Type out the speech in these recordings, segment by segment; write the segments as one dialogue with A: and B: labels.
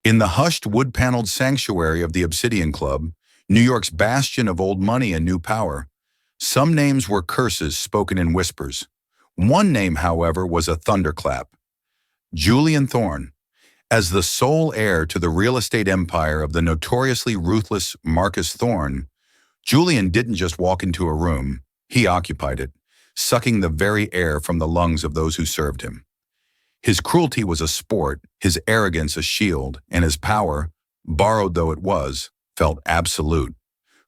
A: In the hushed wood-paneled sanctuary of the Obsidian Club, New York's bastion of old money and new power, some names were curses spoken in whispers. One name, however, was a thunderclap. Julian Thorne. As the sole heir to the real estate empire of the notoriously ruthless Marcus Thorne, Julian didn't just walk into a room, he occupied it, sucking the very air from the lungs of those who served him. His cruelty was a sport, his arrogance a shield, and his power, borrowed though it was, felt absolute.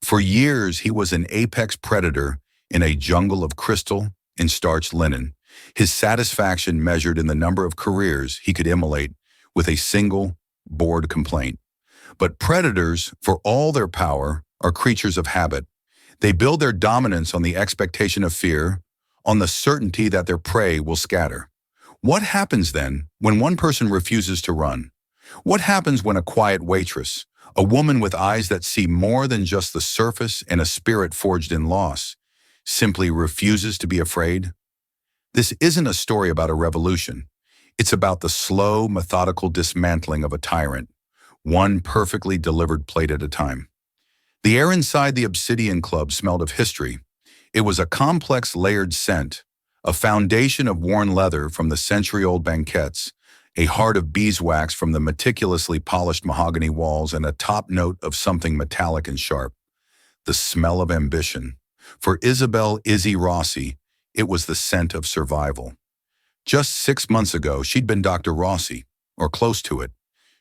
A: For years, he was an apex predator in a jungle of crystal and starched linen, his satisfaction measured in the number of careers he could immolate with a single, bored complaint. But predators, for all their power, are creatures of habit. They build their dominance on the expectation of fear, on the certainty that their prey will scatter. What happens then when one person refuses to run? What happens when a quiet waitress, a woman with eyes that see more than just the surface and a spirit forged in loss, simply refuses to be afraid? This isn't a story about a revolution. It's about the slow, methodical dismantling of a tyrant, one perfectly delivered plate at a time. The air inside the Obsidian Club smelled of history. It was a complex, layered scent, a foundation of worn leather from the century-old banquettes, a heart of beeswax from the meticulously polished mahogany walls, and a top note of something metallic and sharp. The smell of ambition. For Isabel Izzy Rossi, it was the scent of survival. Just 6 months ago, she'd been Dr. Rossi, or close to it.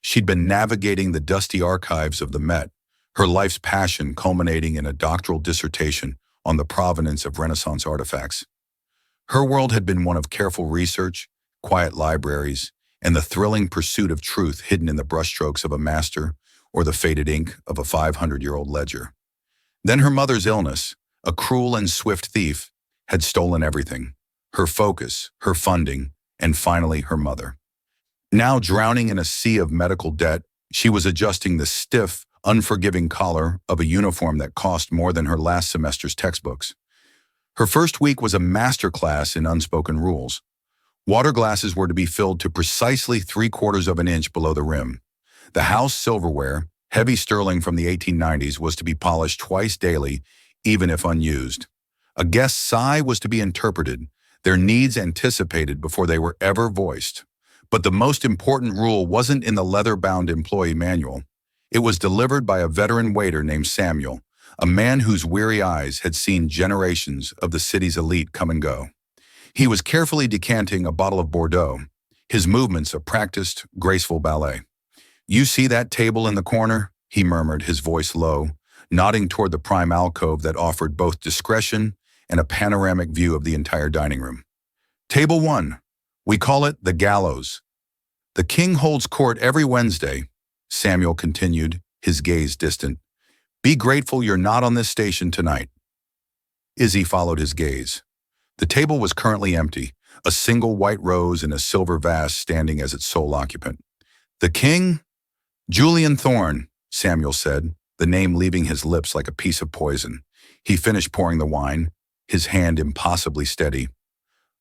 A: She'd been navigating the dusty archives of the Met, her life's passion culminating in a doctoral dissertation on the provenance of Renaissance artifacts. Her world had been one of careful research, quiet libraries, and the thrilling pursuit of truth hidden in the brushstrokes of a master or the faded ink of a 500-year-old ledger. Then her mother's illness, a cruel and swift thief, had stolen everything: her focus, her funding, and finally her mother. Now drowning in a sea of medical debt, she was adjusting the stiff, unforgiving collar of a uniform that cost more than her last semester's textbooks. Her first week was a masterclass in unspoken rules. Water glasses were to be filled to precisely 3/4 of an inch below the rim. The house silverware, heavy sterling from the 1890s, was to be polished twice daily, even if unused. A guest's sigh was to be interpreted, their needs anticipated before they were ever voiced. But the most important rule wasn't in the leather-bound employee manual. It was delivered by a veteran waiter named Samuel, a man whose weary eyes had seen generations of the city's elite come and go. He was carefully decanting a bottle of Bordeaux, his movements a practiced, graceful ballet. "You see that table in the corner?" he murmured, his voice low, nodding toward the prime alcove that offered both discretion and a panoramic view of the entire dining room. "Table 1. We call it the gallows. The king holds court every Wednesday," Samuel continued, his gaze distant. "Be grateful you're not on this station tonight." Izzy followed his gaze. The table was currently empty, a single white rose in a silver vase standing as its sole occupant. "The king?" "Julian Thorne," Samuel said, the name leaving his lips like a piece of poison. He finished pouring the wine, his hand impossibly steady.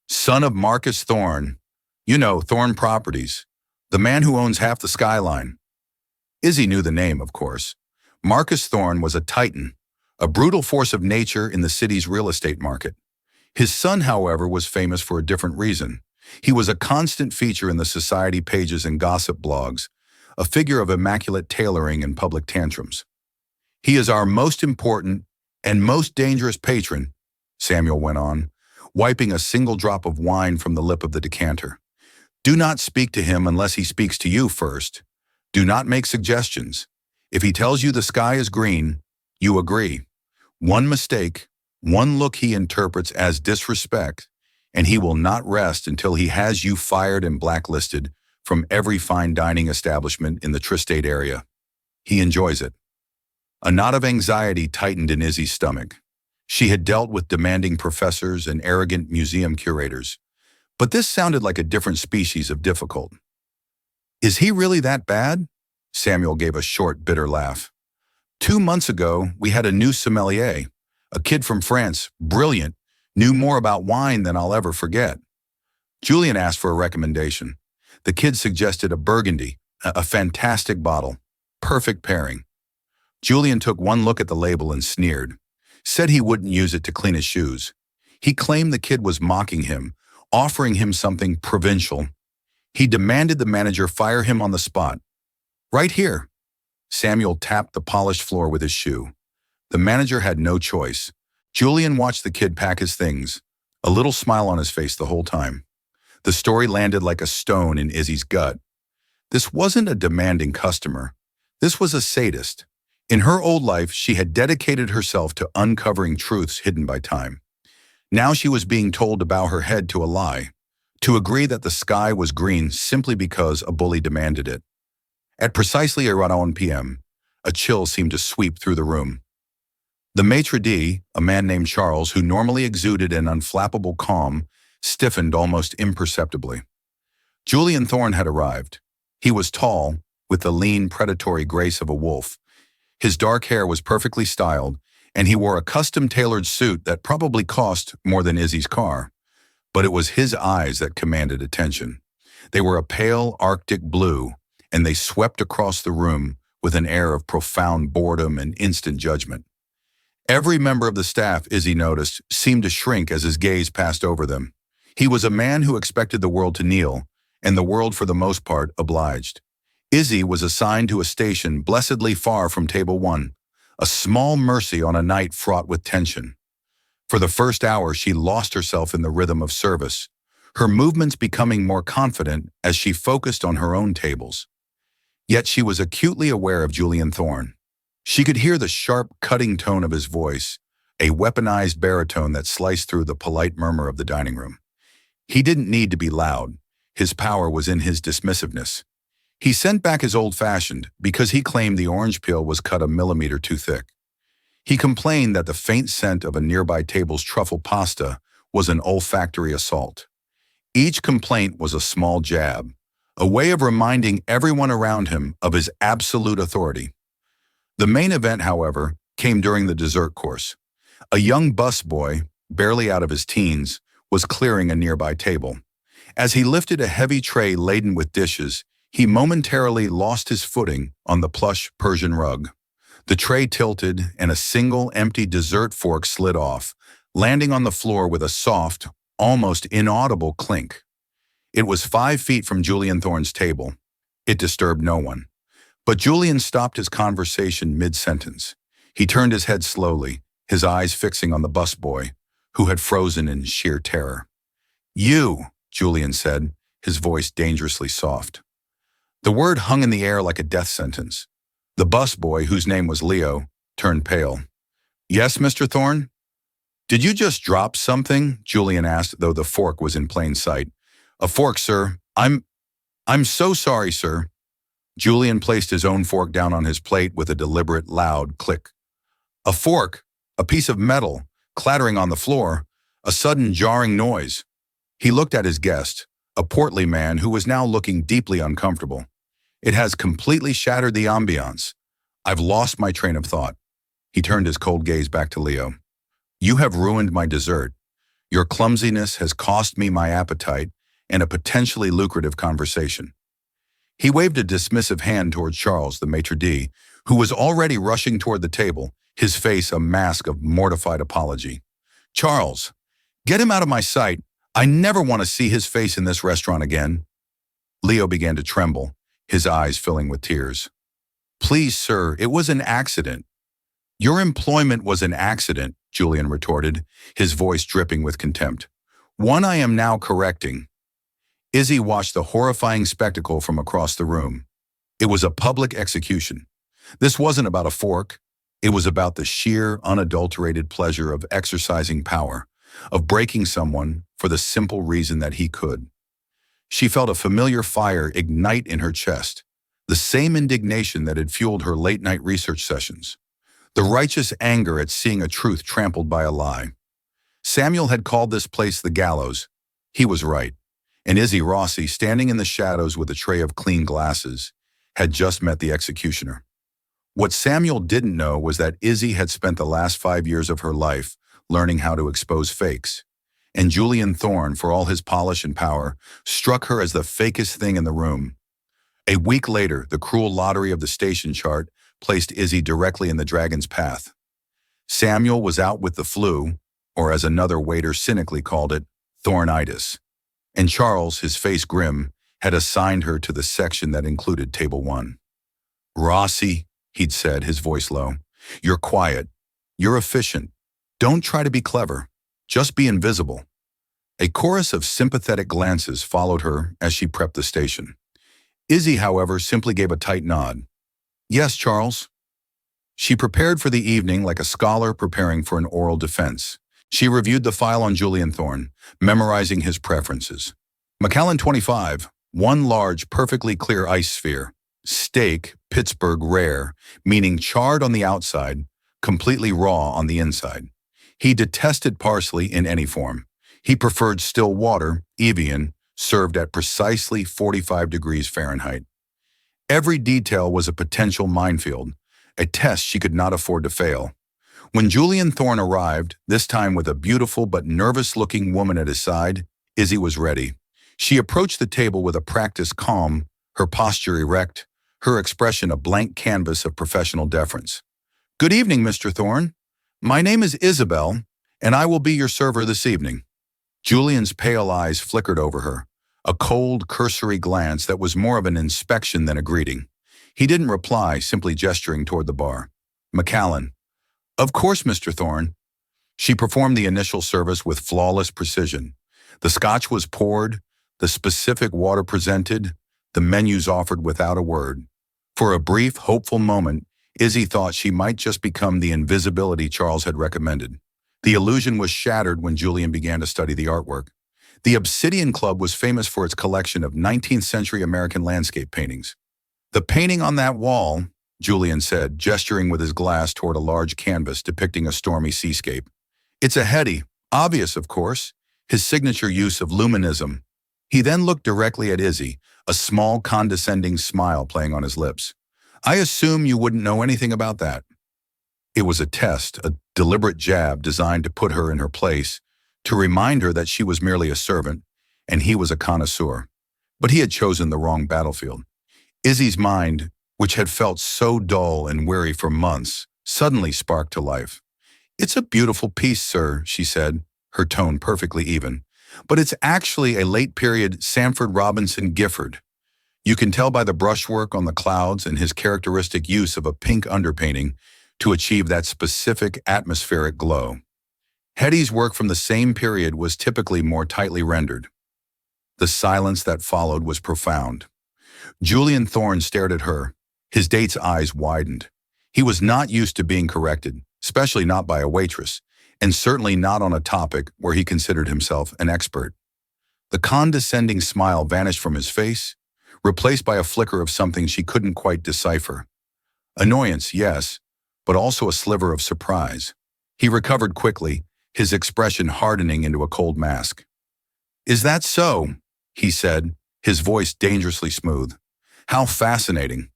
A: "Son of Marcus Thorne. You know, Thorne Properties. The man who owns half the skyline." Izzy knew the name, of course. Marcus Thorne was a titan, a brutal force of nature in the city's real estate market. His son, however, was famous for a different reason. He was a constant feature in the society pages and gossip blogs, a figure of immaculate tailoring and public tantrums. "He is our most important and most dangerous patron," Samuel went on, wiping a single drop of wine from the lip of the decanter. "Do not speak to him unless he speaks to you first. Do not make suggestions. If he tells you the sky is green, you agree. One mistake, one look he interprets as disrespect, and he will not rest until he has you fired and blacklisted from every fine dining establishment in the tri-state area. He enjoys it." A knot of anxiety tightened in Izzy's stomach. She had dealt with demanding professors and arrogant museum curators, but this sounded like a different species of difficult. "Is he really that bad?" Samuel gave a short, bitter laugh. 2 months ago, we had a new sommelier, a kid from France, brilliant, knew more about wine than I'll ever forget. Julian asked for a recommendation. The kid suggested a Burgundy, A fantastic bottle. Perfect pairing. Julian took one look at the label and sneered. Said he wouldn't use it to clean his shoes. He claimed the kid was mocking him, offering him something provincial. He demanded the manager fire him on the spot. Right here. Samuel tapped the polished floor with his shoe. The manager had no choice. Julian watched the kid pack his things, a little smile on his face the whole time. The story landed like a stone in Izzy's gut. This wasn't a demanding customer. This was a sadist. In her old life, she had dedicated herself to uncovering truths hidden by time. Now she was being told to bow her head to a lie, to agree that the sky was green simply because a bully demanded it. At precisely around 1 p.m., a chill seemed to sweep through the room. The maitre d', a man named Charles, who normally exuded an unflappable calm, stiffened almost imperceptibly. Julian Thorne had arrived. He was tall, with the lean, predatory grace of a wolf. His dark hair was perfectly styled, and he wore a custom-tailored suit that probably cost more than Izzy's car. But it was his eyes that commanded attention. They were a pale Arctic blue, and they swept across the room with an air of profound boredom and instant judgment. Every member of the staff, Izzy noticed, seemed to shrink as his gaze passed over them. He was a man who expected the world to kneel, and the world, for the most part, obliged. Izzy was assigned to a station blessedly far from Table 1, a small mercy on a night fraught with tension. For the first hour, she lost herself in the rhythm of service, her movements becoming more confident as she focused on her own tables. Yet she was acutely aware of Julian Thorne. She could hear the sharp, cutting tone of his voice, a weaponized baritone that sliced through the polite murmur of the dining room. He didn't need to be loud. His power was in his dismissiveness. He sent back his old-fashioned because he claimed the orange peel was cut a millimeter too thick. He complained that the faint scent of a nearby table's truffle pasta was an olfactory assault. Each complaint was a small jab, a way of reminding everyone around him of his absolute authority. The main event, however, came during the dessert course. A young busboy, barely out of his teens, was clearing a nearby table. As he lifted a heavy tray laden with dishes, he momentarily lost his footing on the plush Persian rug. The tray tilted, and a single empty dessert fork slid off, landing on the floor with a soft, almost inaudible clink. It was 5 feet from Julian Thorne's table. It disturbed no one. But Julian stopped his conversation mid-sentence. He turned his head slowly, his eyes fixing on the busboy, who had frozen in sheer terror. "You," Julian said, his voice dangerously soft. The word hung in the air like a death sentence. The busboy, whose name was Leo, turned pale. "Yes, Mr. Thorne?" "Did you just drop something?" Julian asked, though the fork was in plain sight. "A fork, sir. I'm so sorry, sir." Julian placed his own fork down on his plate with a deliberate, loud click. A fork, a piece of metal, clattering on the floor, a sudden jarring noise. He looked at his guest, a portly man who was now looking deeply uncomfortable. "It has completely shattered the ambiance. I've lost my train of thought." He turned his cold gaze back to Leo. "You have ruined my dessert. Your clumsiness has cost me my appetite and a potentially lucrative conversation." He waved a dismissive hand toward Charles, the maitre d', who was already rushing toward the table, his face a mask of mortified apology. "Charles, get him out of my sight. I never want to see his face in this restaurant again." Leo began to tremble, his eyes filling with tears. "Please, sir, it was an accident." "Your employment was an accident," Julian retorted, his voice dripping with contempt. "One I am now correcting." Izzy watched the horrifying spectacle from across the room. It was a public execution. This wasn't about a fork. It was about the sheer, unadulterated pleasure of exercising power, of breaking someone for the simple reason that he could. She felt a familiar fire ignite in her chest, the same indignation that had fueled her late-night research sessions, the righteous anger at seeing a truth trampled by a lie. Samuel had called this place the gallows. He was right. And Izzy Rossi, standing in the shadows with a tray of clean glasses, had just met the executioner. What Samuel didn't know was that Izzy had spent the last 5 years of her life learning how to expose fakes. And Julian Thorne, for all his polish and power, struck her as the fakest thing in the room. A week later, the cruel lottery of the station chart placed Izzy directly in the dragon's path. Samuel was out with the flu, or as another waiter cynically called it, Thornitis. And Charles, his face grim, had assigned her to the section that included table 1. "Rossi," he'd said, his voice low, "you're quiet. You're efficient. Don't try to be clever. Just be invisible." A chorus of sympathetic glances followed her as she prepped the station. Izzy, however, simply gave a tight nod. "Yes, Charles." She prepared for the evening like a scholar preparing for an oral defense. She reviewed the file on Julian Thorne, memorizing his preferences. Macallan 25, one large, perfectly clear ice sphere. Steak, Pittsburgh rare, meaning charred on the outside, completely raw on the inside. He detested parsley in any form. He preferred still water, Evian, served at precisely 45 degrees Fahrenheit. Every detail was a potential minefield, a test she could not afford to fail. When Julian Thorne arrived, this time with a beautiful but nervous-looking woman at his side, Izzy was ready. She approached the table with a practiced calm, her posture erect, her expression a blank canvas of professional deference. "Good evening, Mr. Thorne. My name is Isabel, and I will be your server this evening." Julian's pale eyes flickered over her, a cold, cursory glance that was more of an inspection than a greeting. He didn't reply, simply gesturing toward the bar. "Macallan." "Of course, Mr. Thorne." She performed the initial service with flawless precision. The scotch was poured, the specific water presented, the menus offered without a word. For a brief, hopeful moment, Izzy thought she might just become the invisibility Charles had recommended. The illusion was shattered when Julian began to study the artwork. The Obsidian Club was famous for its collection of 19th century American landscape paintings. "The painting on that wall," Julian said, gesturing with his glass toward a large canvas depicting a stormy seascape. "It's a heady, obvious, of course, his signature use of luminism." He then looked directly at Izzy, a small, condescending smile playing on his lips. "I assume you wouldn't know anything about that." It was a test, a deliberate jab designed to put her in her place, to remind her that she was merely a servant, and he was a connoisseur. But he had chosen the wrong battlefield. Izzy's mind, which had felt so dull and weary for months, suddenly sparked to life. "It's a beautiful piece, sir," she said, her tone perfectly even. "But it's actually a late-period Sanford Robinson Gifford. You can tell by the brushwork on the clouds and his characteristic use of a pink underpainting to achieve that specific atmospheric glow. Hetty's work from the same period was typically more tightly rendered." The silence that followed was profound. Julian Thorne stared at her. His date's eyes widened. He was not used to being corrected, especially not by a waitress, and certainly not on a topic where he considered himself an expert. The condescending smile vanished from his face, replaced by a flicker of something she couldn't quite decipher. Annoyance, yes, but also a sliver of surprise. He recovered quickly, his expression hardening into a cold mask. "Is that so?" he said, his voice dangerously smooth. "How fascinating."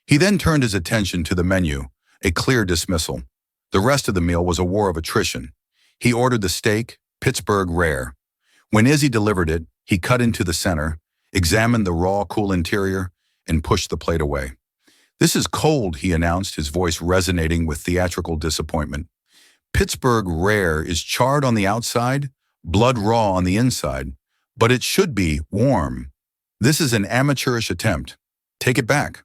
A: He then turned his attention to the menu, a clear dismissal. The rest of the meal was a war of attrition. He ordered the steak, Pittsburgh rare. When Izzy delivered it, he cut into the center, examined the raw, cool interior, and pushed the plate away. "This is cold," he announced, his voice resonating with theatrical disappointment. "Pittsburgh rare is charred on the outside, blood raw on the inside, but it should be warm. This is an amateurish attempt. Take it back."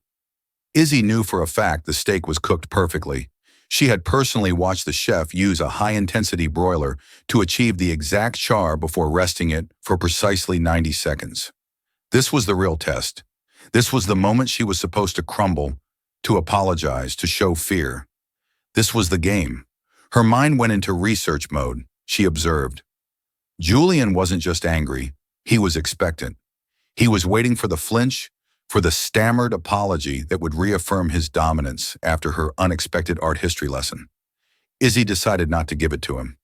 A: Izzy knew for a fact the steak was cooked perfectly. She had personally watched the chef use a high-intensity broiler to achieve the exact char before resting it for precisely 90 seconds. This was the real test. This was the moment she was supposed to crumble, to apologize, to show fear. This was the game. Her mind went into research mode, she observed. Julian wasn't just angry, he was expectant. He was waiting for the flinch, for the stammered apology that would reaffirm his dominance after her unexpected art history lesson. Izzy decided not to give it to him.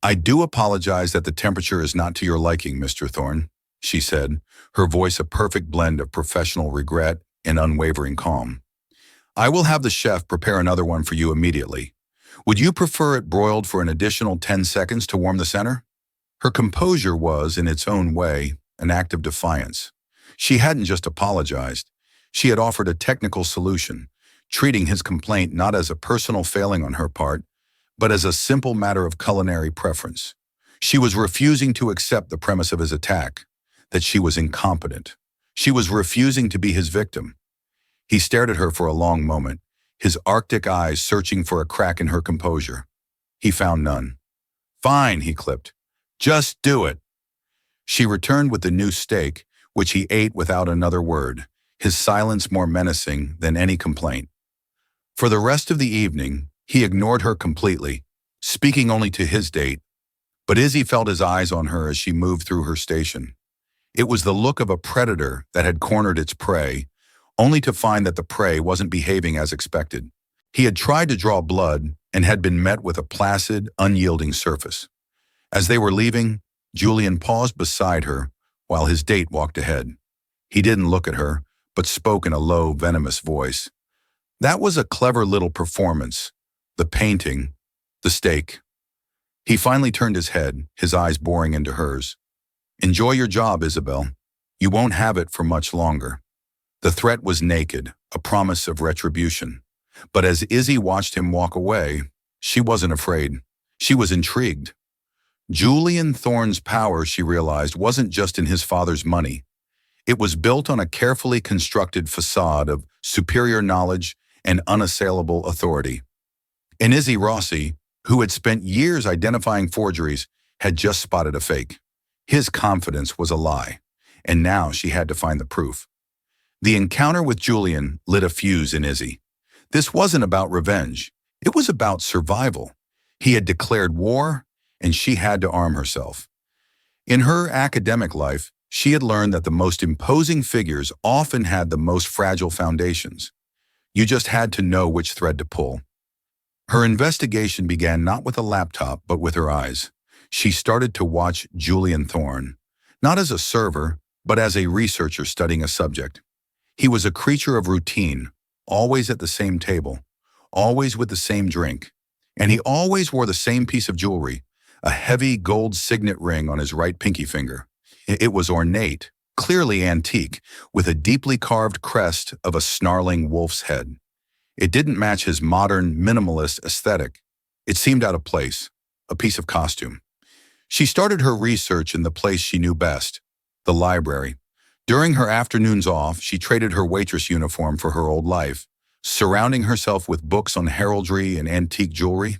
A: "I do apologize that the temperature is not to your liking, Mr. Thorne," she said, her voice a perfect blend of professional regret and unwavering calm. "I will have the chef prepare another one for you immediately. Would you prefer it broiled for an additional 10 seconds to warm the center?" Her composure was, in its own way, an act of defiance. She hadn't just apologized. She had offered a technical solution, treating his complaint not as a personal failing on her part, but as a simple matter of culinary preference. She was refusing to accept the premise of his attack, that she was incompetent. She was refusing to be his victim. He stared at her for a long moment, his arctic eyes searching for a crack in her composure. He found none. "Fine," he clipped. "Just do it." She returned with the new steak, which he ate without another word, his silence more menacing than any complaint. For the rest of the evening, he ignored her completely, speaking only to his date, but Izzy felt his eyes on her as she moved through her station. It was the look of a predator that had cornered its prey, only to find that the prey wasn't behaving as expected. He had tried to draw blood and had been met with a placid, unyielding surface. As they were leaving, Julian paused beside her while his date walked ahead. He didn't look at her, but spoke in a low, venomous voice. "That was a clever little performance. The painting, the steak." He finally turned his head, his eyes boring into hers. "Enjoy your job, Isabel. You won't have it for much longer." The threat was naked, a promise of retribution. But as Izzy watched him walk away, she wasn't afraid. She was intrigued. Julian Thorne's power, she realized, wasn't just in his father's money. It was built on a carefully constructed facade of superior knowledge and unassailable authority. And Izzy Rossi, who had spent years identifying forgeries, had just spotted a fake. His confidence was a lie, and now she had to find the proof. The encounter with Julian lit a fuse in Izzy. This wasn't about revenge. It was about survival. He had declared war, and she had to arm herself. In her academic life, she had learned that the most imposing figures often had the most fragile foundations. You just had to know which thread to pull. Her investigation began not with a laptop, but with her eyes. She started to watch Julian Thorne, not as a server, but as a researcher studying a subject. He was a creature of routine, always at the same table, always with the same drink, and he always wore the same piece of jewelry, a heavy gold signet ring on his right pinky finger. It was ornate, clearly antique, with a deeply carved crest of a snarling wolf's head. It didn't match his modern, minimalist aesthetic. It seemed out of place, a piece of costume. She started her research in the place she knew best, the library. During her afternoons off, she traded her waitress uniform for her old life, surrounding herself with books on heraldry and antique jewelry.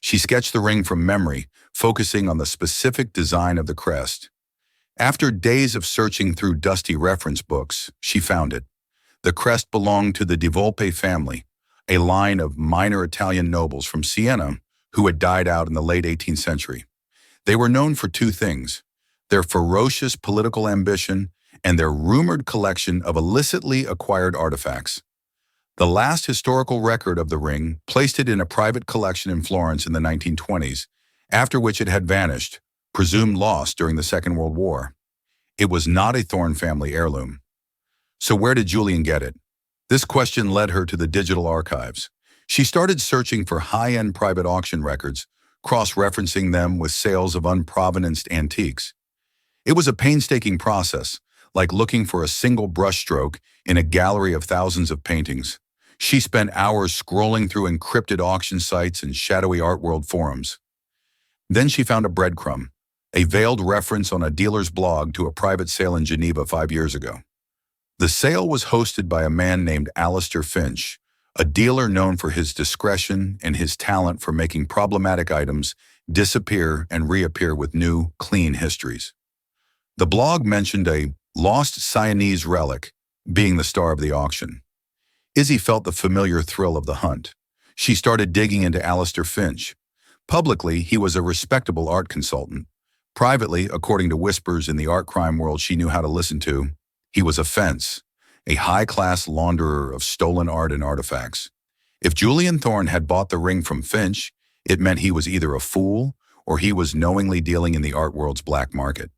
A: She sketched the ring from memory, focusing on the specific design of the crest. After days of searching through dusty reference books, she found it. The crest belonged to the Di Volpe family, a line of minor Italian nobles from Siena who had died out in the late 18th century. They were known for two things: their ferocious political ambition and their rumored collection of illicitly acquired artifacts. The last historical record of the ring placed it in a private collection in Florence in the 1920s, after which it had vanished, presumed lost during the Second World War. It was not a Thorne family heirloom. So where did Julian get it? This question led her to the digital archives. She started searching for high-end private auction records, cross-referencing them with sales of unprovenanced antiques. It was a painstaking process, like looking for a single brushstroke in a gallery of thousands of paintings. She spent hours scrolling through encrypted auction sites and shadowy art world forums. Then she found a breadcrumb, a veiled reference on a dealer's blog to a private sale in Geneva 5 years ago. The sale was hosted by a man named Alistair Finch, a dealer known for his discretion and his talent for making problematic items disappear and reappear with new, clean histories. The blog mentioned a lost Sienese relic being the star of the auction. Izzy felt the familiar thrill of the hunt. She started digging into Alistair Finch. Publicly, he was a respectable art consultant. Privately, according to whispers in the art crime world she knew how to listen to, he was a fence, a high-class launderer of stolen art and artifacts. If Julian Thorne had bought the ring from Finch, it meant he was either a fool or he was knowingly dealing in the art world's black market.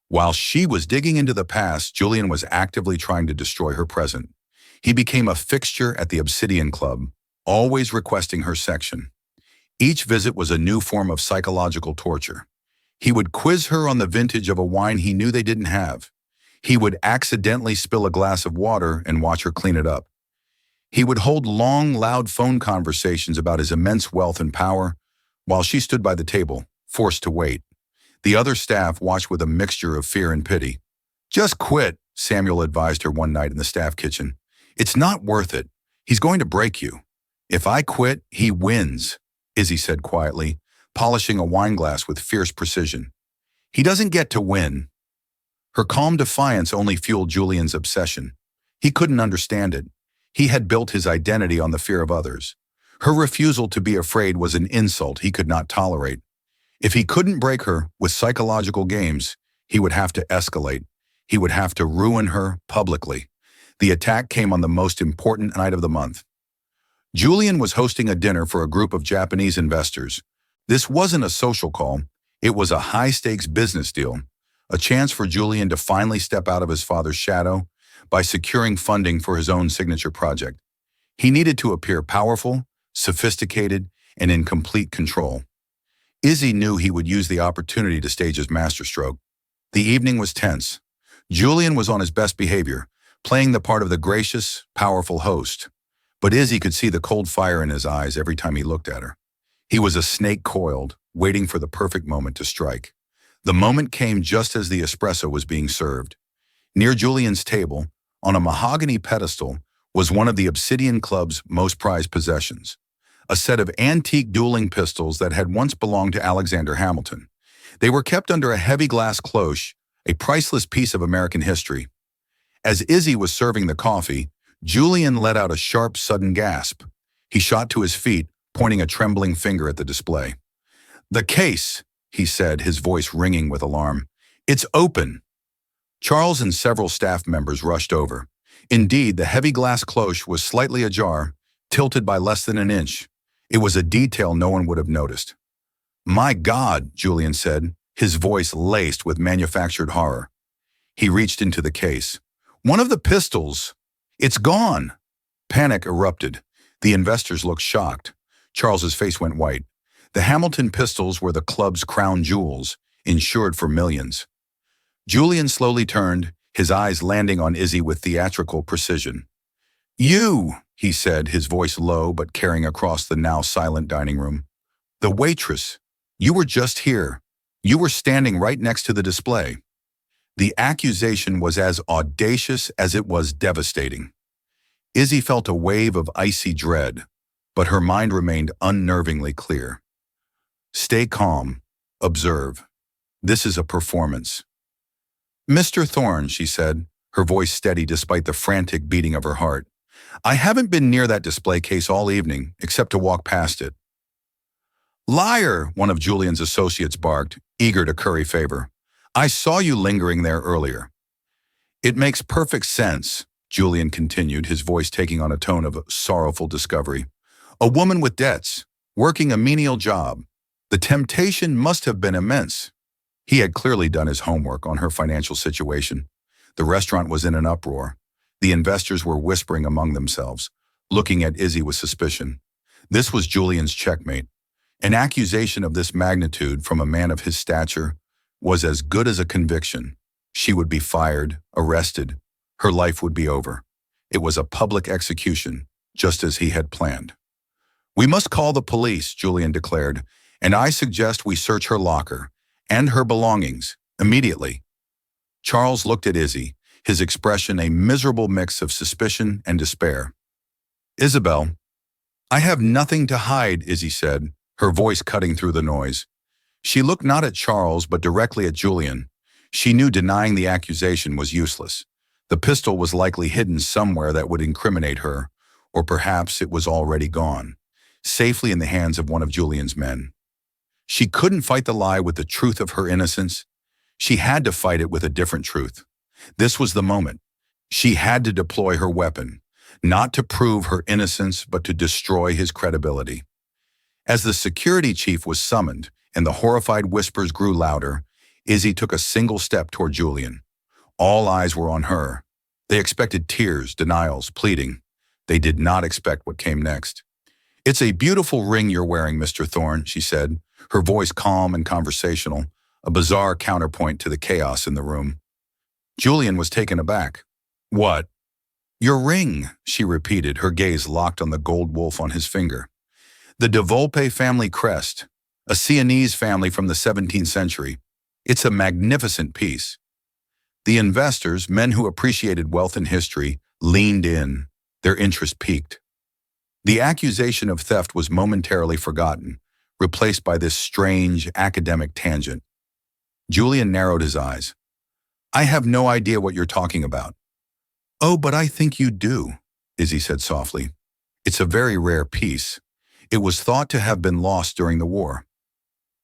A: While she was digging into the past, Julian was actively trying to destroy her present. He became a fixture at the Obsidian Club, always requesting her section. Each visit was a new form of psychological torture. He would quiz her on the vintage of a wine he knew they didn't have. He would accidentally spill a glass of water and watch her clean it up. He would hold long, loud phone conversations about his immense wealth and power, while she stood by the table, forced to wait. The other staff watched with a mixture of fear and pity. "Just quit," Samuel advised her one night in the staff kitchen. "It's not worth it. He's going to break you." "If I quit, he wins," Izzy said quietly, polishing a wine glass with fierce precision. "He doesn't get to win." Her calm defiance only fueled Julian's obsession. He couldn't understand it. He had built his identity on the fear of others. Her refusal to be afraid was an insult he could not tolerate. If he couldn't break her with psychological games, he would have to escalate. He would have to ruin her publicly. The attack came on the most important night of the month. Julian was hosting a dinner for a group of Japanese investors. This wasn't a social call. It was a high-stakes business deal, a chance for Julian to finally step out of his father's shadow by securing funding for his own signature project. He needed to appear powerful, sophisticated, and in complete control. Izzy knew he would use the opportunity to stage his masterstroke. The evening was tense. Julian was on his best behavior, playing the part of the gracious, powerful host. But Izzy could see the cold fire in his eyes every time he looked at her. He was a snake coiled, waiting for the perfect moment to strike. The moment came just as the espresso was being served. Near Julian's table, on a mahogany pedestal, was one of the Obsidian Club's most prized possessions, a set of antique dueling pistols that had once belonged to Alexander Hamilton. They were kept under a heavy glass cloche, a priceless piece of American history. As Izzy was serving the coffee, Julian let out a sharp, sudden gasp. He shot to his feet, pointing a trembling finger at the display. "The case," he said, his voice ringing with alarm. "It's open." Charles and several staff members rushed over. Indeed, the heavy glass cloche was slightly ajar, tilted by less than an inch. It was a detail no one would have noticed. "My God," Julian said, his voice laced with manufactured horror. He reached into the case. "One of the pistols! It's gone!" Panic erupted. The investors looked shocked. Charles's face went white. The Hamilton pistols were the club's crown jewels, insured for millions. Julian slowly turned, his eyes landing on Izzy with theatrical precision. "You," he said, his voice low but carrying across the now silent dining room. "The waitress. You were just here. You were standing right next to the display." The accusation was as audacious as it was devastating. Izzy felt a wave of icy dread, but her mind remained unnervingly clear. "Stay calm. Observe. This is a performance." "Mr. Thorne," she said, her voice steady despite the frantic beating of her heart, "I haven't been near that display case all evening, except to walk past it." "Liar," one of Julian's associates barked, eager to curry favor. "I saw you lingering there earlier." "It makes perfect sense," Julian continued, his voice taking on a tone of sorrowful discovery. "A woman with debts, working a menial job. The temptation must have been immense." He had clearly done his homework on her financial situation. The restaurant was in an uproar. The investors were whispering among themselves, looking at Izzy with suspicion. This was Julian's checkmate. An accusation of this magnitude from a man of his stature was as good as a conviction. She would be fired, arrested. Her life would be over. It was a public execution, just as he had planned. "We must call the police," Julian declared, "and I suggest we search her locker and her belongings immediately." Charles looked at Izzy, his expression a miserable mix of suspicion and despair. "Isabel." "I have nothing to hide," Izzy said, her voice cutting through the noise. She looked not at Charles but directly at Julian. She knew denying the accusation was useless. The pistol was likely hidden somewhere that would incriminate her, or perhaps it was already gone, safely in the hands of one of Julian's men. She couldn't fight the lie with the truth of her innocence. She had to fight it with a different truth. This was the moment. She had to deploy her weapon, not to prove her innocence but to destroy his credibility. As the security chief was summoned and the horrified whispers grew louder, Izzy took a single step toward Julian. All eyes were on her. They expected tears, denials, pleading. They did not expect what came next. "It's a beautiful ring you're wearing, Mr. Thorne," she said, her voice calm and conversational, a bizarre counterpoint to the chaos in the room. Julian was taken aback. What? Your ring, she repeated, her gaze locked on the gold wolf on his finger. The de Volpe family crest, a Sienese family from the 17th century. It's a magnificent piece. The investors, men who appreciated wealth and history, leaned in. Their interest peaked. The accusation of theft was momentarily forgotten, replaced by this strange academic tangent. Julian narrowed his eyes. I have no idea what you're talking about. Oh, but I think you do, Izzy said softly. It's a very rare piece. It was thought to have been lost during the war.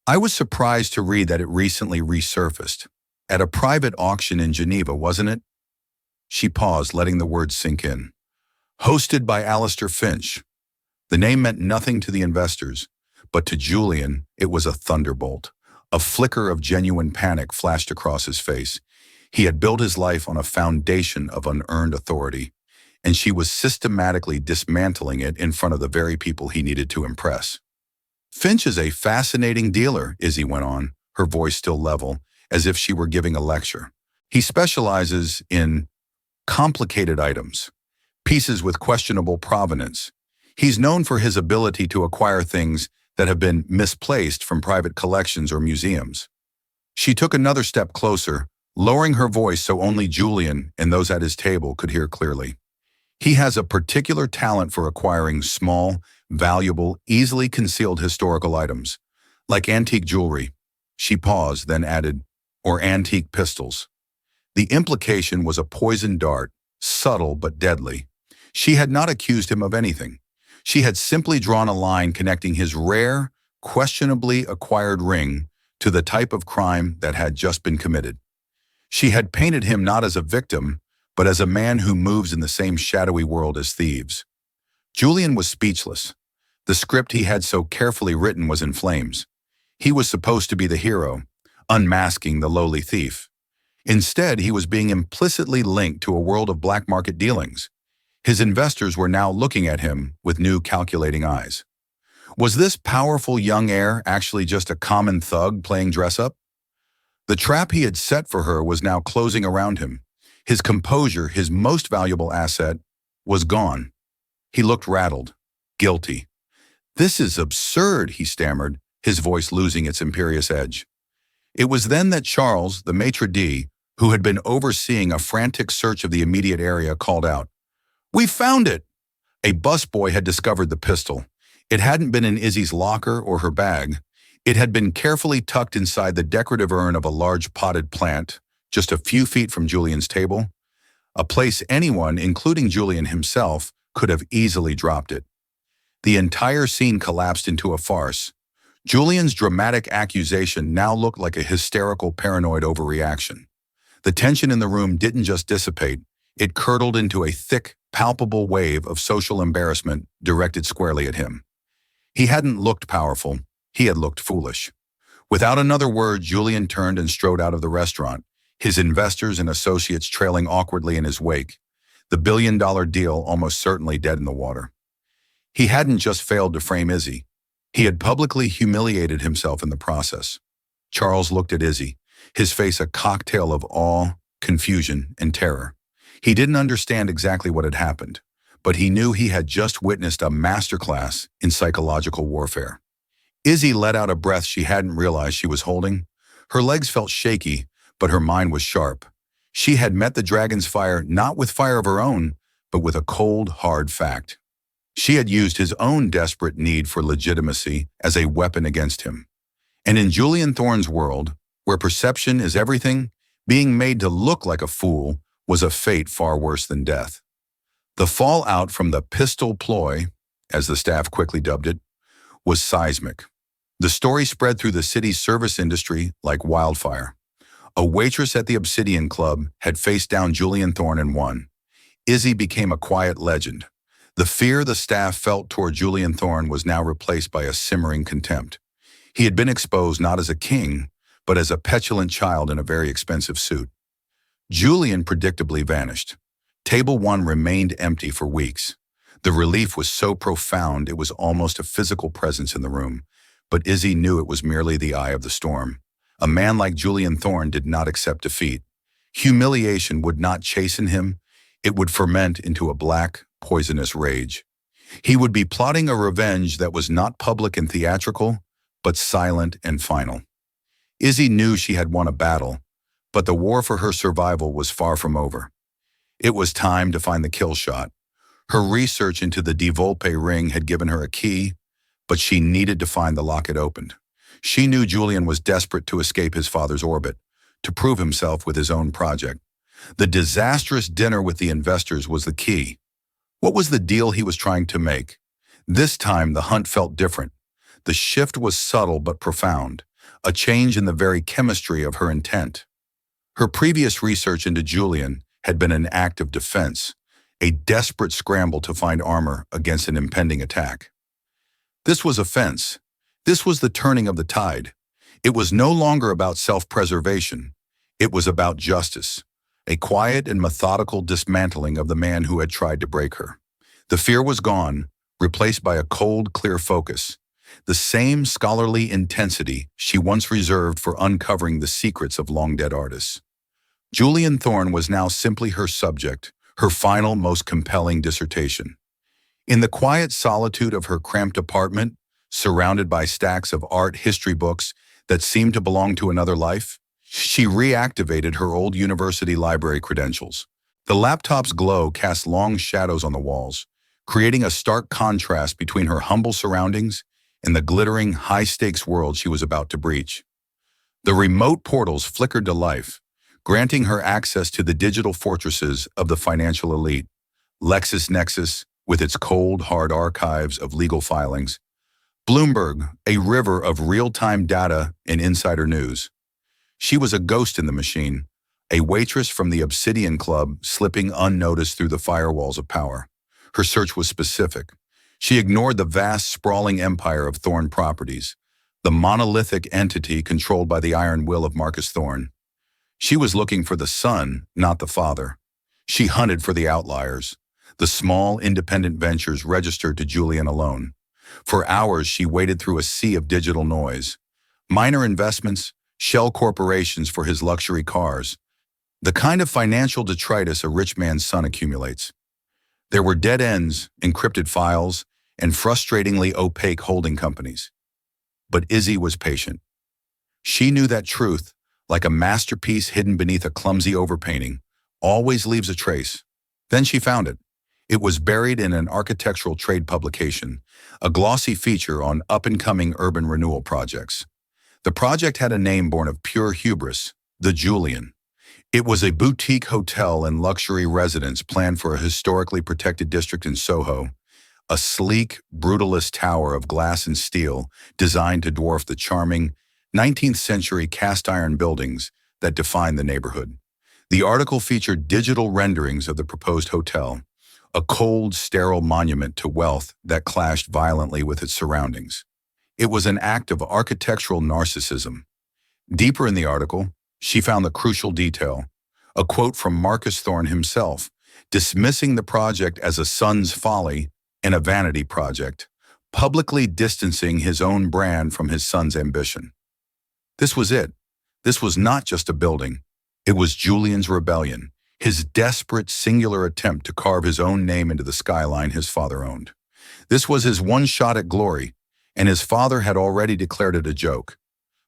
A: I was surprised to read that it recently resurfaced. At a private auction in Geneva, wasn't it? She paused, letting the words sink in. Hosted by Alistair Finch. The name meant nothing to the investors, but to Julian, it was a thunderbolt. A flicker of genuine panic flashed across his face. He had built his life on a foundation of unearned authority, and she was systematically dismantling it in front of the very people he needed to impress. Finch is a fascinating dealer, Izzy went on, her voice still level, as if she were giving a lecture. He specializes in complicated items, pieces with questionable provenance. He's known for his ability to acquire things that have been misplaced from private collections or museums. She took another step closer, lowering her voice so only Julian and those at his table could hear clearly. He has a particular talent for acquiring small, valuable, easily concealed historical items, like antique jewelry. She paused, then added, or antique pistols. The implication was a poisoned dart, subtle but deadly. She had not accused him of anything. She had simply drawn a line connecting his rare, questionably acquired ring to the type of crime that had just been committed. She had painted him not as a victim, but as a man who moves in the same shadowy world as thieves. Julian was speechless. The script he had so carefully written was in flames. He was supposed to be the hero, unmasking the lowly thief. Instead, he was being implicitly linked to a world of black market dealings. His investors were now looking at him with new calculating eyes. Was this powerful young heir actually just a common thug playing dress-up? The trap he had set for her was now closing around him. His composure, his most valuable asset, was gone. He looked rattled, guilty. This is absurd, he stammered, his voice losing its imperious edge. It was then that Charles, the maitre d', who had been overseeing a frantic search of the immediate area, called out, "We found it!" A busboy had discovered the pistol. It hadn't been in Izzy's locker or her bag. It had been carefully tucked inside the decorative urn of a large potted plant, just a few feet from Julian's table, a place anyone, including Julian himself, could have easily dropped it. The entire scene collapsed into a farce. Julian's dramatic accusation now looked like a hysterical, paranoid overreaction. The tension in the room didn't just dissipate, it curdled into a thick, palpable wave of social embarrassment directed squarely at him. He hadn't looked powerful, he had looked foolish. Without another word, Julian turned and strode out of the restaurant, his investors and associates trailing awkwardly in his wake, the billion-dollar deal almost certainly dead in the water. He hadn't just failed to frame Izzy. He had publicly humiliated himself in the process. Charles looked at Izzy, his face a cocktail of awe, confusion, and terror. He didn't understand exactly what had happened, but he knew he had just witnessed a masterclass in psychological warfare. Izzy let out a breath she hadn't realized she was holding. Her legs felt shaky, but her mind was sharp. She had met the dragon's fire not with fire of her own, but with a cold, hard fact. She had used his own desperate need for legitimacy as a weapon against him. And in Julian Thorne's world, where perception is everything, being made to look like a fool was a fate far worse than death. The fallout from the pistol ploy, as the staff quickly dubbed it, was seismic. The story spread through the city's service industry like wildfire. A waitress at the Obsidian Club had faced down Julian Thorne and won. Izzy became a quiet legend. The fear the staff felt toward Julian Thorne was now replaced by a simmering contempt. He had been exposed not as a king, but as a petulant child in a very expensive suit. Julian predictably vanished. Table 1 remained empty for weeks. The relief was so profound it was almost a physical presence in the room, but Izzy knew it was merely the eye of the storm. A man like Julian Thorne did not accept defeat. Humiliation would not chasten him, it would ferment into a black, poisonous rage. He would be plotting a revenge that was not public and theatrical, but silent and final. Izzy knew she had won a battle, but the war for her survival was far from over. It was time to find the kill shot. Her research into the De Volpe ring had given her a key, but she needed to find the lock it opened. She knew Julian was desperate to escape his father's orbit, to prove himself with his own project. The disastrous dinner with the investors was the key. What was the deal he was trying to make? This time, the hunt felt different. The shift was subtle but profound, a change in the very chemistry of her intent. Her previous research into Julian had been an act of defense, a desperate scramble to find armor against an impending attack. This was offense. This was the turning of the tide. It was no longer about self-preservation. It was about justice, a quiet and methodical dismantling of the man who had tried to break her. The fear was gone, replaced by a cold, clear focus, the same scholarly intensity she once reserved for uncovering the secrets of long-dead artists. Julian Thorne was now simply her subject, her final, most compelling dissertation. In the quiet solitude of her cramped apartment, surrounded by stacks of art history books that seemed to belong to another life, she reactivated her old university library credentials. The laptop's glow cast long shadows on the walls, creating a stark contrast between her humble surroundings and the glittering, high-stakes world she was about to breach. The remote portals flickered to life, granting her access to the digital fortresses of the financial elite. LexisNexis, with its cold, hard archives of legal filings. Bloomberg, a river of real-time data and insider news. She was a ghost in the machine, a waitress from the Obsidian Club slipping unnoticed through the firewalls of power. Her search was specific. She ignored the vast, sprawling empire of Thorne Properties, the monolithic entity controlled by the iron will of Marcus Thorne. She was looking for the son, not the father. She hunted for the outliers, the small, independent ventures registered to Julian alone. For hours, she waded through a sea of digital noise. Minor investments, shell corporations for his luxury cars, the kind of financial detritus a rich man's son accumulates. There were dead ends, encrypted files, and frustratingly opaque holding companies. But Izzy was patient. She knew that truth, like a masterpiece hidden beneath a clumsy overpainting, always leaves a trace. Then she found it. It was buried in an architectural trade publication, a glossy feature on up-and-coming urban renewal projects. The project had a name born of pure hubris, the Julian. It was a boutique hotel and luxury residence planned for a historically protected district in Soho, a sleek, brutalist tower of glass and steel designed to dwarf the charming 19th-century cast-iron buildings that defined the neighborhood. The article featured digital renderings of the proposed hotel, a cold, sterile monument to wealth that clashed violently with its surroundings. It was an act of architectural narcissism. Deeper in the article, she found the crucial detail, a quote from Marcus Thorne himself, dismissing the project as a son's folly and a vanity project, publicly distancing his own brand from his son's ambition. This was it. This was not just a building. It was Julian's rebellion, his desperate, singular attempt to carve his own name into the skyline his father owned. This was his one shot at glory, and his father had already declared it a joke.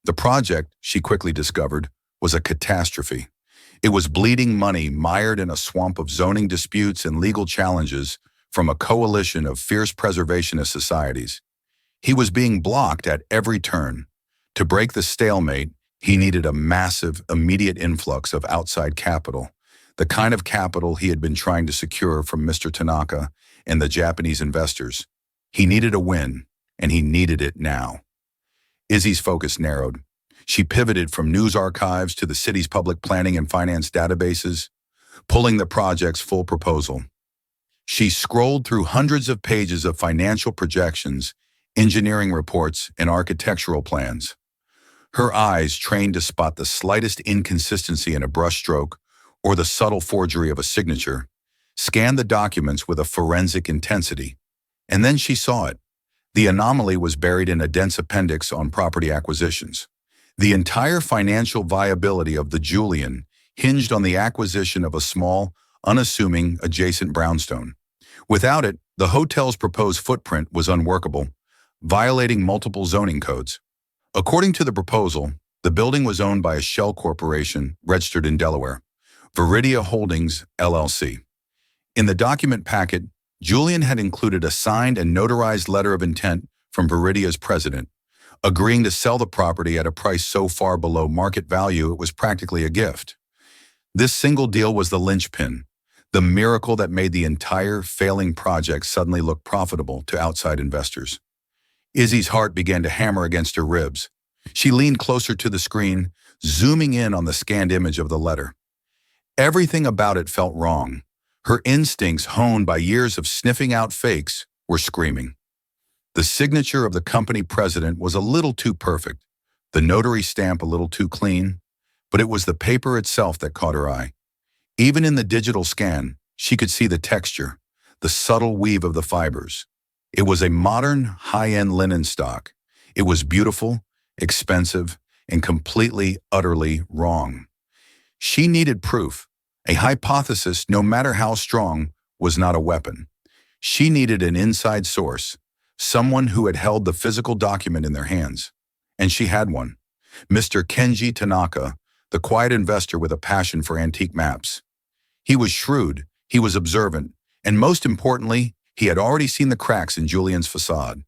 A: The project, she quickly discovered, was a catastrophe. It was bleeding money mired in a swamp of zoning disputes and legal challenges from a coalition of fierce preservationist societies. He was being blocked at every turn. To break the stalemate, he needed a massive, immediate influx of outside capital, the kind of capital he had been trying to secure from Mr. Tanaka and the Japanese investors. He needed a win, and he needed it now. Izzy's focus narrowed. She pivoted from news archives to the city's public planning and finance databases, pulling the project's full proposal. She scrolled through hundreds of pages of financial projections, engineering reports, and architectural plans. Her eyes, trained to spot the slightest inconsistency in a brushstroke or the subtle forgery of a signature, scanned the documents with a forensic intensity. And then she saw it. The anomaly was buried in a dense appendix on property acquisitions. The entire financial viability of the Julian hinged on the acquisition of a small, unassuming, adjacent brownstone. Without it, the hotel's proposed footprint was unworkable, violating multiple zoning codes. According to the proposal, the building was owned by a shell corporation registered in Delaware, Viridia Holdings, LLC. In the document packet, Julian had included a signed and notarized letter of intent from Viridia's president, agreeing to sell the property at a price so far below market value it was practically a gift. This single deal was the linchpin, the miracle that made the entire failing project suddenly look profitable to outside investors. Izzy's heart began to hammer against her ribs. She leaned closer to the screen, zooming in on the scanned image of the letter. Everything about it felt wrong. Her instincts, honed by years of sniffing out fakes, were screaming. The signature of the company president was a little too perfect, the notary stamp a little too clean, but it was the paper itself that caught her eye. Even in the digital scan, she could see the texture, the subtle weave of the fibers. It was a modern, high-end linen stock. It was beautiful, expensive, and completely, utterly wrong. She needed proof. A hypothesis, no matter how strong, was not a weapon. She needed an inside source, someone who had held the physical document in their hands. And she had one. Mr. Kenji Tanaka, the quiet investor with a passion for antique maps. He was shrewd, he was observant, and most importantly, he had already seen the cracks in Julian's facade.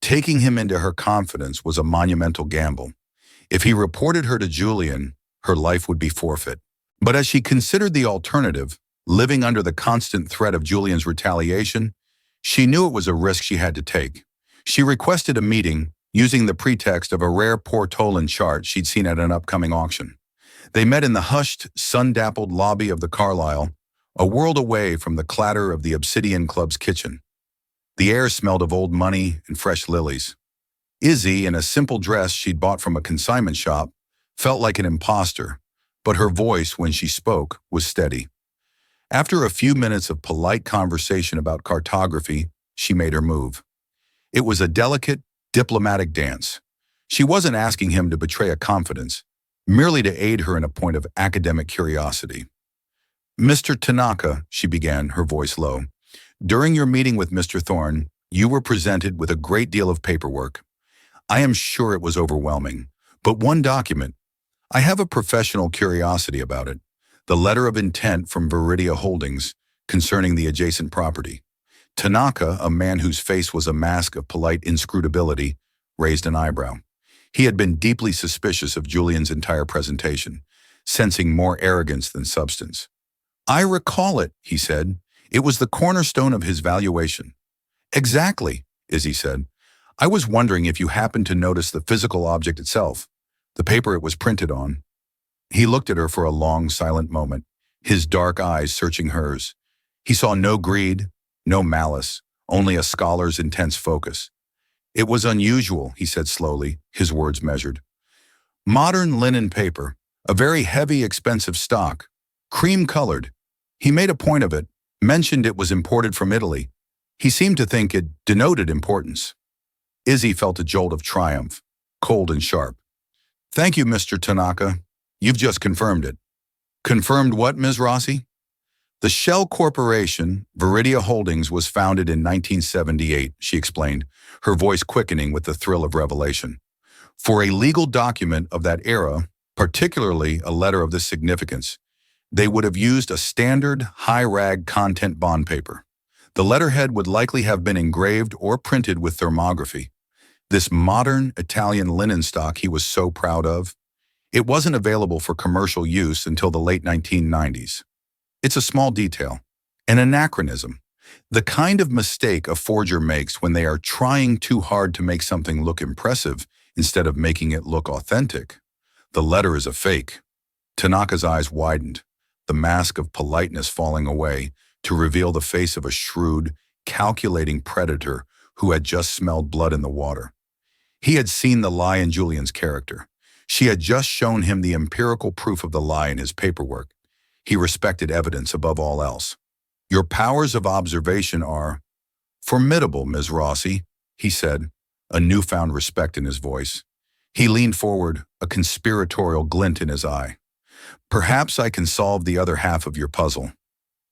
A: Taking him into her confidence was a monumental gamble. If he reported her to Julian, her life would be forfeit. But as she considered the alternative, living under the constant threat of Julian's retaliation, she knew it was a risk she had to take. She requested a meeting, using the pretext of a rare portolan chart she'd seen at an upcoming auction. They met in the hushed, sun-dappled lobby of the Carlyle, a world away from the clatter of the Obsidian Club's kitchen. The air smelled of old money and fresh lilies. Izzy, in a simple dress she'd bought from a consignment shop, felt like an imposter, but her voice, when she spoke, was steady. After a few minutes of polite conversation about cartography, she made her move. It was a delicate, diplomatic dance. She wasn't asking him to betray a confidence, merely to aid her in a point of academic curiosity. "Mr. Tanaka," she began, her voice low, "during your meeting with Mr. Thorne, you were presented with a great deal of paperwork. I am sure it was overwhelming, but one document. I have a professional curiosity about it. The letter of intent from Viridia Holdings concerning the adjacent property." Tanaka, a man whose face was a mask of polite inscrutability, raised an eyebrow. He had been deeply suspicious of Julian's entire presentation, sensing more arrogance than substance. "I recall it," he said. "It was the cornerstone of his valuation." "Exactly," Izzy said. "I was wondering if you happened to notice the physical object itself, the paper it was printed on." He looked at her for a long, silent moment, his dark eyes searching hers. He saw no greed, no malice, only a scholar's intense focus. "It was unusual," he said slowly, his words measured. "Modern linen paper, a very heavy, expensive stock, cream-colored. He made a point of it, mentioned it was imported from Italy. He seemed to think it denoted importance." Izzy felt a jolt of triumph, cold and sharp. "Thank you, Mr. Tanaka. You've just confirmed it." "Confirmed what, Ms. Rossi?" "The Shell Corporation, Viridia Holdings, was founded in 1978, she explained, her voice quickening with the thrill of revelation. "For a legal document of that era, particularly a letter of this significance, they would have used a standard high-rag content bond paper. The letterhead would likely have been engraved or printed with thermography. This modern Italian linen stock he was so proud of, it wasn't available for commercial use until the late 1990s. It's a small detail, an anachronism, the kind of mistake a forger makes when they are trying too hard to make something look impressive instead of making it look authentic. The letter is a fake." Tanaka's eyes widened, the mask of politeness falling away to reveal the face of a shrewd, calculating predator who had just smelled blood in the water. He had seen the lie in Julian's character. She had just shown him the empirical proof of the lie in his paperwork. He respected evidence above all else. "Your powers of observation are formidable, Ms. Rossi," he said, a newfound respect in his voice. He leaned forward, a conspiratorial glint in his eye. Perhaps I can solve the other half of your puzzle.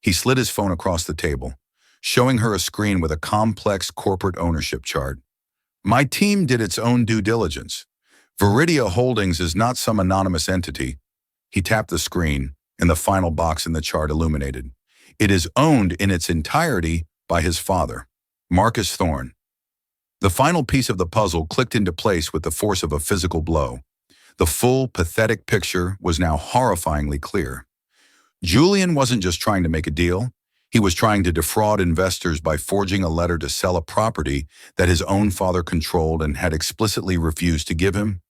A: He slid his phone across the table, showing her a screen with a complex corporate ownership chart. My team did its own due diligence. Viridia Holdings is not some anonymous entity. He tapped the screen, and the final box in the chart illuminated. It is owned in its entirety by his father, Marcus Thorne. The final piece of the puzzle clicked into place with the force of a physical blow. The full, pathetic picture was now horrifyingly clear. Julian wasn't just trying to make a deal. He was trying to defraud investors by forging a letter to sell a property that his own father controlled and had explicitly refused to give him.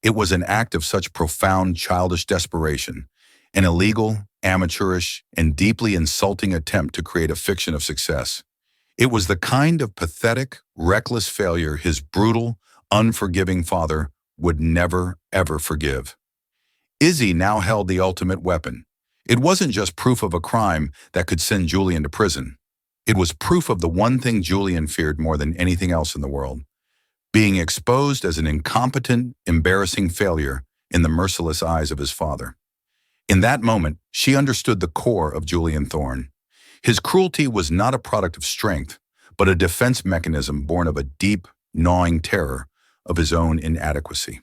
A: It was an act of such profound childish desperation, an illegal, amateurish, and deeply insulting attempt to create a fiction of success. It was the kind of pathetic, reckless failure his brutal, unforgiving father would never, ever forgive. Izzy now held the ultimate weapon. It wasn't just proof of a crime that could send Julian to prison. It was proof of the one thing Julian feared more than anything else in the world: being exposed as an incompetent, embarrassing failure in the merciless eyes of his father. In that moment, she understood the core of Julian Thorne. His cruelty was not a product of strength, but a defense mechanism born of a deep, gnawing terror of his own inadequacy.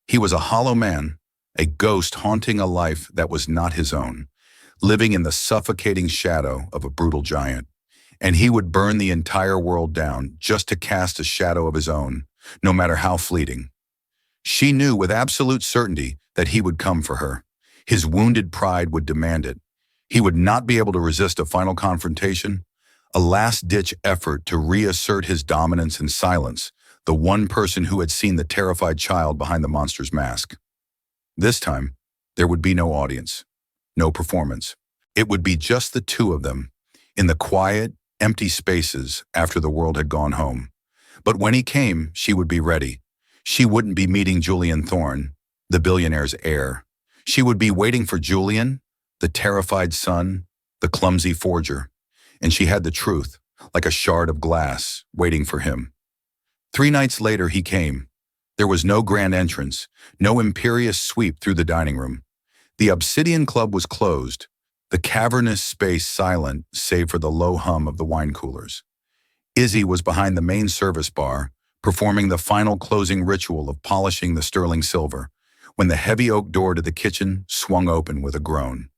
A: He was a hollow man, a ghost haunting a life that was not his own, living in the suffocating shadow of a brutal giant. And he would burn the entire world down just to cast a shadow of his own, no matter how fleeting. She knew with absolute certainty that he would come for her. His wounded pride would demand it. He would not be able to resist a final confrontation, a last-ditch effort to reassert his dominance and silence the one person who had seen the terrified child behind the monster's mask. This time, there would be no audience, no performance. It would be just the two of them, in the quiet, empty spaces after the world had gone home. But when he came, she would be ready. She wouldn't be meeting Julian Thorne, the billionaire's heir. She would be waiting for Julian, the terrified son, the clumsy forger. And she had the truth, like a shard of glass, waiting for him. 3 nights later, he came. There was no grand entrance, no imperious sweep through the dining room. The Obsidian Club was closed, the cavernous space silent save for the low hum of the wine coolers. Izzy was behind the main service bar, performing the final closing ritual of polishing the sterling silver, when the heavy oak door to the kitchen swung open with a groan.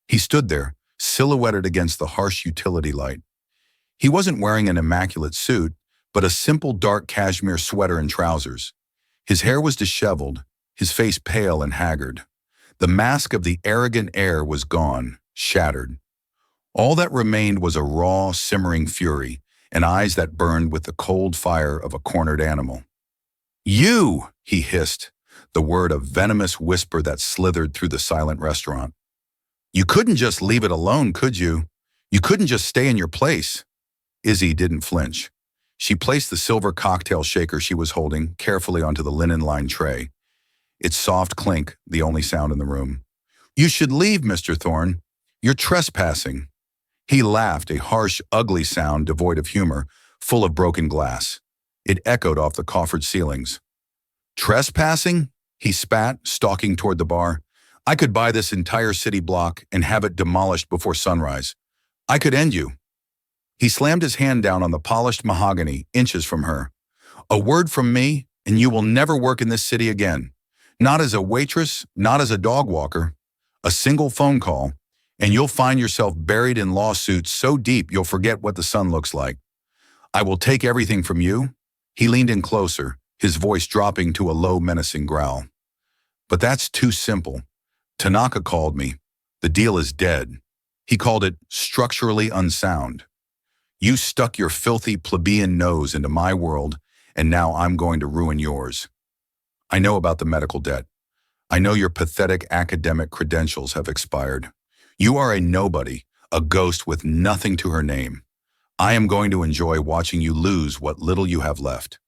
A: He stood there, silhouetted against the harsh utility light. He wasn't wearing an immaculate suit, but a simple dark cashmere sweater and trousers. His hair was disheveled, his face pale and haggard. The mask of the arrogant heir was gone, shattered. All that remained was a raw, simmering fury, and eyes that burned with the cold fire of a cornered animal. "You!" he hissed, the word a venomous whisper that slithered through the silent restaurant. "You couldn't just leave it alone, could you? You couldn't just stay in your place." Izzy didn't flinch. She placed the silver cocktail shaker she was holding carefully onto the linen-lined tray. Its soft clink, the only sound in the room. "You should leave, Mr. Thorne. You're trespassing." He laughed, a harsh, ugly sound devoid of humor, full of broken glass. It echoed off the coffered ceilings. "Trespassing?" he spat, stalking toward the bar. "I could buy this entire city block and have it demolished before sunrise. I could end you." He slammed his hand down on the polished mahogany, inches from her. "A word from me, and you will never work in this city again. Not as a waitress, not as a dog walker. A single phone call, and you'll find yourself buried in lawsuits so deep you'll forget what the sun looks like. I will take everything from you." He leaned in closer, his voice dropping to a low, menacing growl. "But that's too simple. Tanaka called me. The deal is dead. He called it structurally unsound. You stuck your filthy plebeian nose into my world, and now I'm going to ruin yours. I know about the medical debt. I know your pathetic academic credentials have expired. You are a nobody, a ghost with nothing to her name. I am going to enjoy watching you lose what little you have left."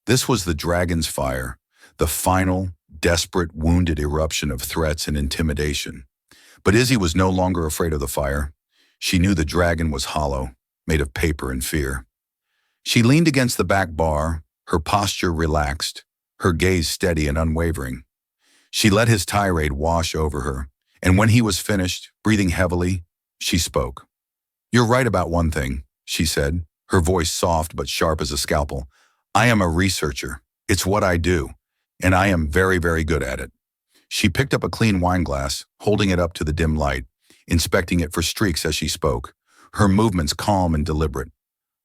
A: This was the dragon's fire, the final, desperate, wounded eruption of threats and intimidation. But Izzy was no longer afraid of the fire. She knew the dragon was hollow, made of paper and fear. She leaned against the back bar, her posture relaxed, her gaze steady and unwavering. She let his tirade wash over her, and when he was finished, breathing heavily, she spoke. "You're right about one thing," she said, her voice soft but sharp as a scalpel. "I am a researcher. It's what I do, and I am very, very good at it." She picked up a clean wine glass, holding it up to the dim light, inspecting it for streaks as she spoke, her movements calm and deliberate.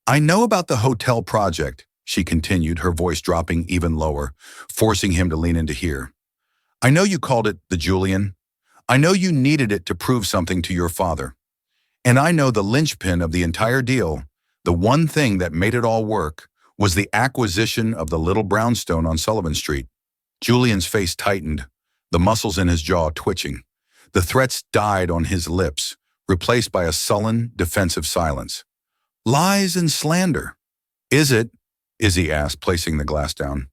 A: "I know about the hotel project," she continued, her voice dropping even lower, forcing him to lean in to hear. "I know you called it the Julian. I know you needed it to prove something to your father. And I know the linchpin of the entire deal, the one thing that made it all work, was the acquisition of the little brownstone on Sullivan Street." Julian's face tightened, the muscles in his jaw twitching. The threats died on his lips, replaced by a sullen, defensive silence. "Lies and slander." "Is it?" Izzy asked, placing the glass down.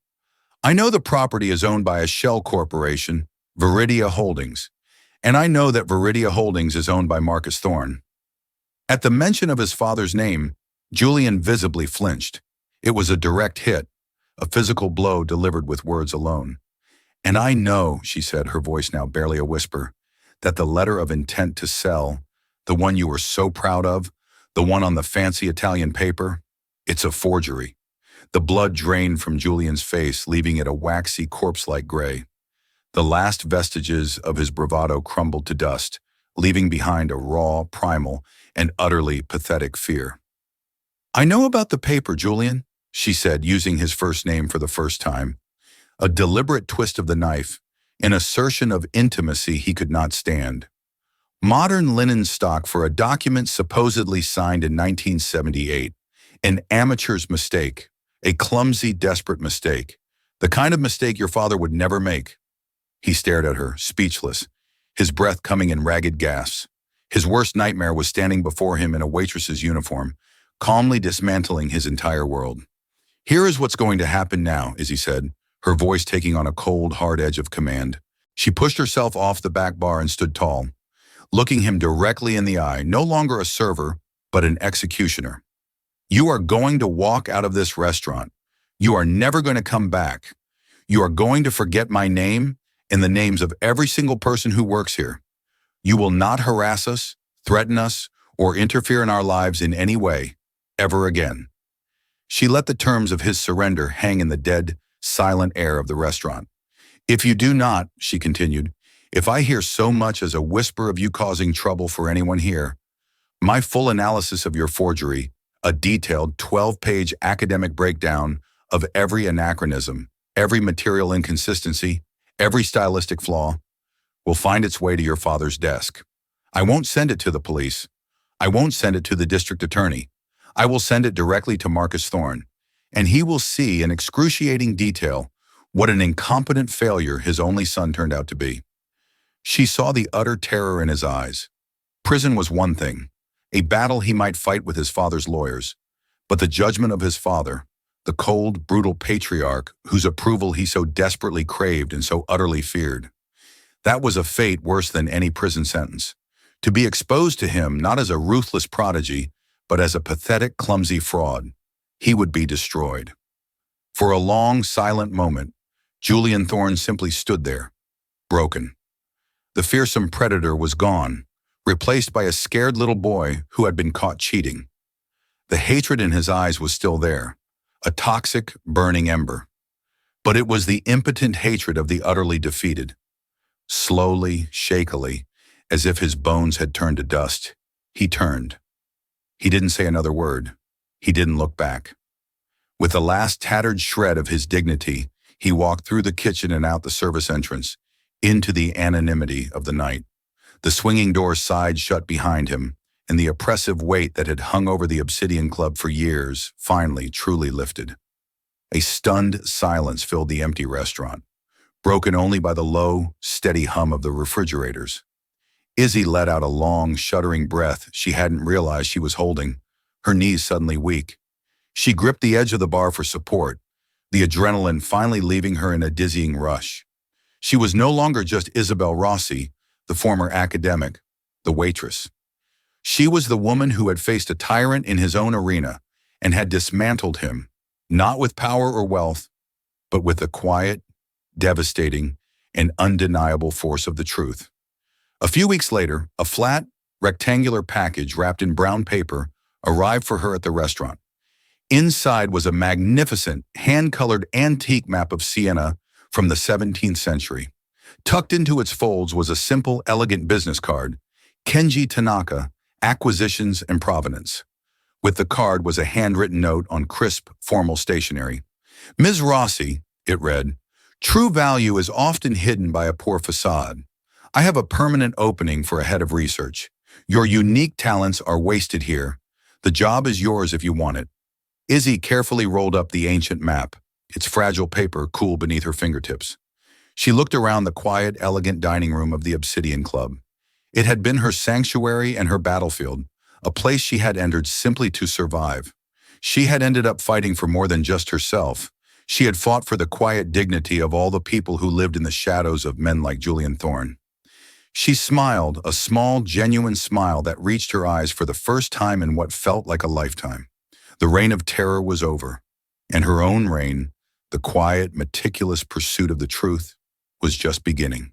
A: "I know the property is owned by a shell corporation, Viridia Holdings, and I know that Viridia Holdings is owned by Marcus Thorne." At the mention of his father's name, Julian visibly flinched. It was a direct hit, a physical blow delivered with words alone. "And I know," she said, her voice now barely a whisper, "that the letter of intent to sell, the one you were so proud of, the one on the fancy Italian paper, it's a forgery." The blood drained from Julian's face, leaving it a waxy, corpse-like gray. The last vestiges of his bravado crumbled to dust, leaving behind a raw, primal, and utterly pathetic fear. "I know about the paper, Julian," she said, using his first name for the first time. A deliberate twist of the knife, an assertion of intimacy he could not stand. "Modern linen stock for a document supposedly signed in 1978. An amateur's mistake, a clumsy, desperate mistake. The kind of mistake your father would never make." He stared at her, speechless, his breath coming in ragged gasps. His worst nightmare was standing before him in a waitress's uniform, calmly dismantling his entire world. "Here is what's going to happen now," Izzy said, her voice taking on a cold, hard edge of command. She pushed herself off the back bar and stood tall, looking him directly in the eye, no longer a server, but an executioner. "You are going to walk out of this restaurant. You are never going to come back. You are going to forget my name and the names of every single person who works here. You will not harass us, threaten us, or interfere in our lives in any way, ever again." She let the terms of his surrender hang in the dead, silent air of the restaurant. "If you do not," she continued, "if I hear so much as a whisper of you causing trouble for anyone here, my full analysis of your forgery, a detailed 12-page academic breakdown of every anachronism, every material inconsistency, every stylistic flaw, will find its way to your father's desk. I won't send it to the police. I won't send it to the district attorney. I will send it directly to Marcus Thorne, and he will see in excruciating detail what an incompetent failure his only son turned out to be." She saw the utter terror in his eyes. Prison was one thing, a battle he might fight with his father's lawyers, but the judgment of his father, the cold, brutal patriarch whose approval he so desperately craved and so utterly feared, that was a fate worse than any prison sentence. To be exposed to him not as a ruthless prodigy, but as a pathetic, clumsy fraud, he would be destroyed. For a long, silent moment, Julian Thorne simply stood there, broken. The fearsome predator was gone, replaced by a scared little boy who had been caught cheating. The hatred in his eyes was still there, a toxic, burning ember. But it was the impotent hatred of the utterly defeated. Slowly, shakily, as if his bones had turned to dust, he turned. He didn't say another word. He didn't look back. With the last tattered shred of his dignity, he walked through the kitchen and out the service entrance, into the anonymity of the night. The swinging door sighed shut behind him, and the oppressive weight that had hung over the Obsidian Club for years finally truly lifted. A stunned silence filled the empty restaurant, broken only by the low, steady hum of the refrigerators. Izzy let out a long, shuddering breath she hadn't realized she was holding, her knees suddenly weak. She gripped the edge of the bar for support, the adrenaline finally leaving her in a dizzying rush. She was no longer just Isabel Rossi, the former academic, the waitress. She was the woman who had faced a tyrant in his own arena and had dismantled him, not with power or wealth, but with a quiet, devastating, an undeniable force of the truth. A few weeks later, a flat, rectangular package wrapped in brown paper arrived for her at the restaurant. Inside was a magnificent, hand-colored antique map of Siena from the 17th century. Tucked into its folds was a simple, elegant business card, Kenji Tanaka, Acquisitions and Provenance. With the card was a handwritten note on crisp, formal stationery. Ms. Rossi, it read, true value is often hidden by a poor facade. I have a permanent opening for a head of research. Your unique talents are wasted here. The job is yours if you want it. Izzy carefully rolled up the ancient map, its fragile paper cool beneath her fingertips. She looked around the quiet, elegant dining room of the Obsidian Club. It had been her sanctuary and her battlefield, a place she had entered simply to survive. She had ended up fighting for more than just herself. She had fought for the quiet dignity of all the people who lived in the shadows of men like Julian Thorne. She smiled, a small, genuine smile that reached her eyes for the first time in what felt like a lifetime. The reign of terror was over, and her own reign, the quiet, meticulous pursuit of the truth, was just beginning.